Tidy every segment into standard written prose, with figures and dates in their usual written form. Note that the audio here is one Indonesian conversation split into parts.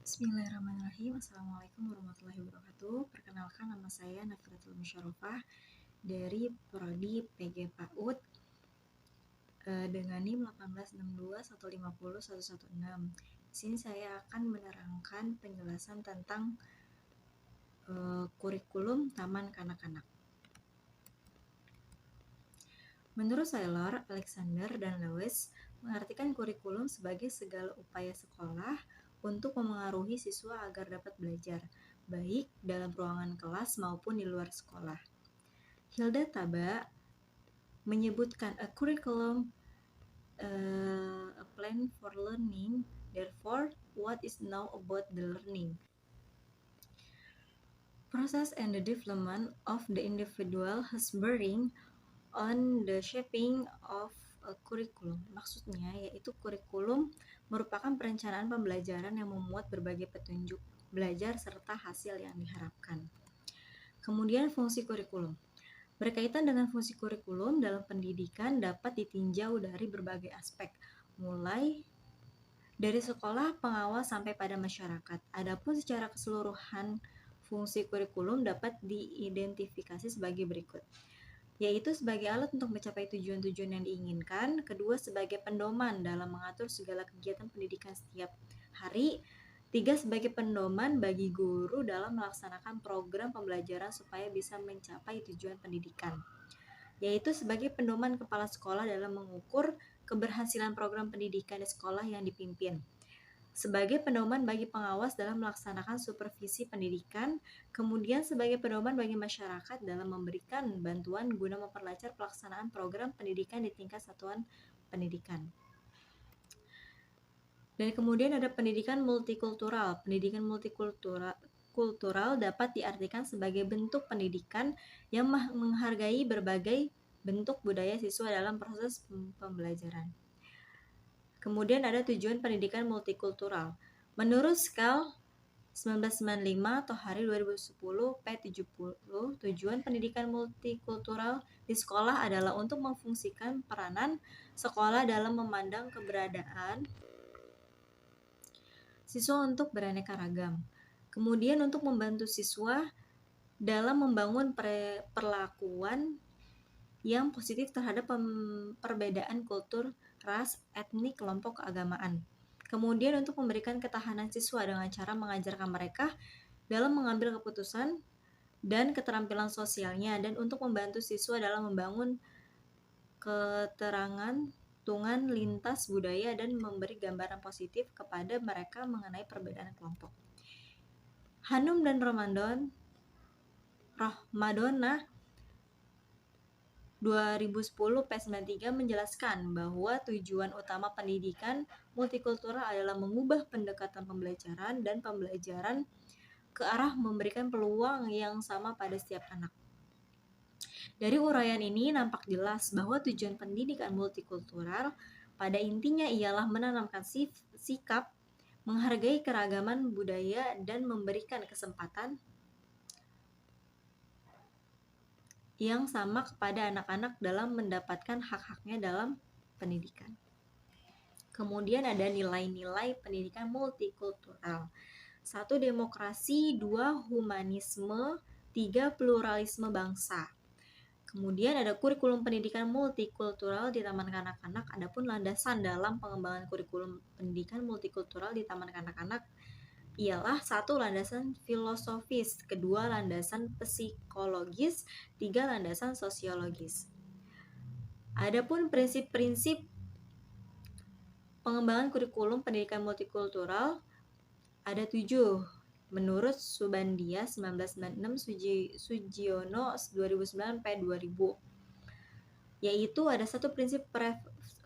Bismillahirrahmanirrahim. Assalamualaikum warahmatullahi wabarakatuh. Perkenalkan, nama saya Nafiratul Musyarrofah dari Prodi PG PAUD dengan NIM 18621501116. Di sini saya akan menerangkan penjelasan tentang kurikulum Taman Kanak-kanak. Menurut Saylor, Alexander, dan Lewis, mengartikan kurikulum sebagai segala upaya sekolah untuk memengaruhi siswa agar dapat belajar, baik dalam ruangan kelas maupun di luar sekolah. Hilda Taba menyebutkan a curriculum, a plan for learning, therefore, what is now about the learning? Process and the development of the individual has bearing on the shaping of a curriculum. Maksudnya yaitu kurikulum merupakan perencanaan pembelajaran yang memuat berbagai petunjuk belajar serta hasil yang diharapkan. Kemudian fungsi kurikulum. Berkaitan dengan fungsi kurikulum dalam pendidikan dapat ditinjau dari berbagai aspek, mulai dari sekolah, pengawas, sampai pada masyarakat. Adapun secara keseluruhan fungsi kurikulum dapat diidentifikasi sebagai berikut, yaitu sebagai alat untuk mencapai tujuan-tujuan yang diinginkan, kedua sebagai pedoman dalam mengatur segala kegiatan pendidikan setiap hari, tiga sebagai pedoman bagi guru dalam melaksanakan program pembelajaran supaya bisa mencapai tujuan pendidikan, yaitu sebagai pedoman kepala sekolah dalam mengukur keberhasilan program pendidikan di sekolah yang dipimpin, sebagai pedoman bagi pengawas dalam melaksanakan supervisi pendidikan, kemudian sebagai pedoman bagi masyarakat dalam memberikan bantuan guna memperlancar pelaksanaan program pendidikan di tingkat satuan pendidikan. Dan kemudian ada pendidikan multikultural. Pendidikan multikultural dapat diartikan sebagai bentuk pendidikan yang menghargai berbagai bentuk budaya siswa dalam proses pembelajaran. Kemudian ada tujuan pendidikan multikultural. Menurut Skal 1995 atau Hari 2010 P70, tujuan pendidikan multikultural di sekolah adalah untuk memfungsikan peranan sekolah dalam memandang keberadaan siswa untuk beraneka ragam. Kemudian untuk membantu siswa dalam membangun perlakuan yang positif terhadap perbedaan kultur, ras, etnik, kelompok keagamaan. Kemudian untuk memberikan ketahanan siswa dengan cara mengajarkan mereka dalam mengambil keputusan dan keterampilan sosialnya, dan untuk membantu siswa dalam membangun keterangan tungan lintas budaya dan memberi gambaran positif kepada mereka mengenai perbedaan kelompok. Hanum dan Rohmadona 2010 P93 menjelaskan bahwa tujuan utama pendidikan multikultural adalah mengubah pendekatan pembelajaran dan pembelajaran ke arah memberikan peluang yang sama pada setiap anak. Dari uraian ini nampak jelas bahwa tujuan pendidikan multikultural pada intinya ialah menanamkan sikap menghargai keragaman budaya dan memberikan kesempatan yang sama kepada anak-anak dalam mendapatkan hak-haknya dalam pendidikan. Kemudian ada nilai-nilai pendidikan multikultural. 1. Demokrasi, 2. Humanisme, 3. Pluralisme bangsa. Kemudian ada kurikulum pendidikan multikultural di Taman Kanak-kanak. Adapun landasan dalam pengembangan kurikulum pendidikan multikultural di Taman Kanak-kanak ialah 1. Landasan filosofis, 2. landasan psikologis, 3. landasan sosiologis. Adapun prinsip-prinsip pengembangan kurikulum pendidikan multikultural ada 7. Menurut Subandia 1996, Sugiono 2009 P2000, yaitu ada 1. prinsip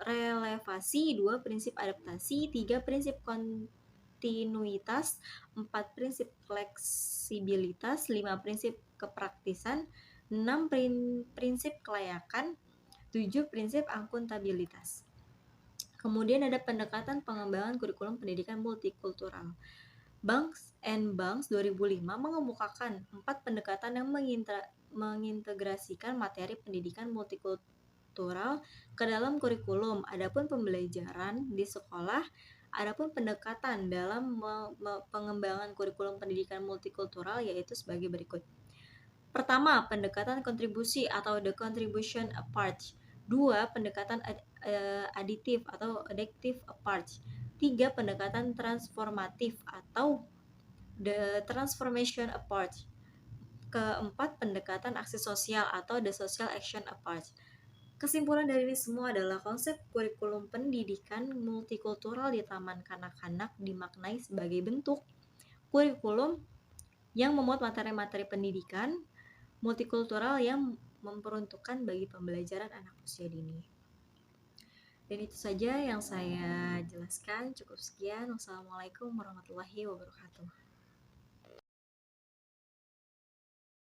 relevasi, 2. prinsip adaptasi, 3. prinsip kontinuitas, 4. prinsip fleksibilitas, 5. prinsip kepraktisan, 6. prinsip kelayakan, 7. prinsip akuntabilitas. Kemudian ada pendekatan pengembangan kurikulum pendidikan multikultural. Banks and Banks 2005 mengemukakan 4 pendekatan yang mengintegrasikan materi pendidikan multikultural ke dalam kurikulum. Adapun pembelajaran di sekolah Adapun pendekatan dalam pengembangan kurikulum pendidikan multikultural yaitu sebagai berikut. Pertama, pendekatan kontribusi atau the contribution approach. Dua, pendekatan aditif atau adaptive approach. Tiga, pendekatan transformatif atau the transformation approach. Keempat, pendekatan aksi sosial atau the social action approach. Kesimpulan dari ini semua adalah konsep kurikulum pendidikan multikultural di taman kanak-kanak dimaknai sebagai bentuk kurikulum yang memuat materi-materi pendidikan multikultural yang memperuntukkan bagi pembelajaran anak usia dini. Dan itu saja yang saya jelaskan. Cukup sekian. Wassalamualaikum warahmatullahi wabarakatuh.